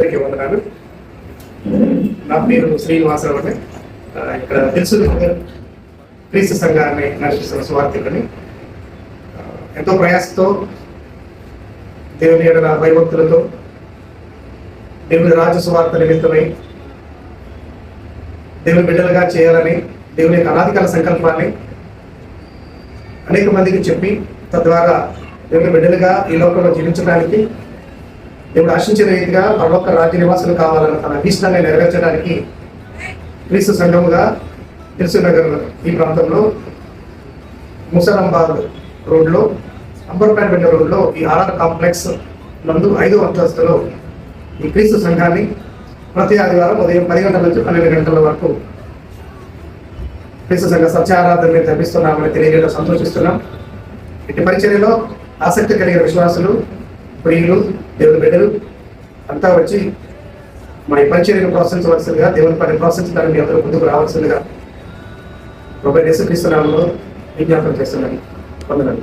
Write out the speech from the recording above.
అందరికీ వందనాలు. నా పేరు శ్రీనివాసరావు అండి. ఇక్కడ తెలుసు క్రీస్తు సంఘాన్ని నడిపిస్తున్న సువార్థికుని. ఎంతో ప్రయాసతో దేవుని ఎడల భయభక్తులతో దేవుని రాజ్య సువార్త నిమిత్తమై దేవుని బిడ్డలుగా చేయాలని దేవుని యొక్క అనాదికాల సంకల్పాన్ని అనేక మందికి చెప్పి తద్వారా దేవుని బిడ్డలుగా ఈ లోకంలో జీవించడానికి దేవుడు ఆశించిన రీతిగా పరలోక రాజ్య నివాసులు కావాలన్న తన అభీష్టాన్ని నెరవేర్చడానికి క్రీస్తు సంఘముగా దిల్సుఖ్ నగర్ ఈ ప్రాంతంలో ముసలాంబాద్ రోడ్లో అంబర్పేట రోడ్లో ఈ ఆర్ఆర్ కాంప్లెక్స్ నందు 5వ అంతస్తులో ఈ క్రీస్తు సంఘాన్ని ప్రతి ఆదివారం ఉదయం 10 గంటల నుంచి 12 గంటల వరకు క్రీస్తు సంఘ సత్యారాధనని జరిపిస్తున్నామని తెలియజేయడం సంతోషిస్తున్నాం. ఇటు పరిచర్యలో ఆసక్తి కలిగిన విశ్వాసులు, ప్రియులు, దేవుని బిడ్డలు అంతా వచ్చి మా ఈ పరిచర్యను ప్రోత్సహించవలసిందిగా, దేవుని పని ప్రోత్సహించడానికి అందరూ ముందుకు రావాల్సిందిగా ప్రభువైన యేసుక్రీస్తు నామములో విజ్ఞాపన చేస్తున్నాను. వందనాలు.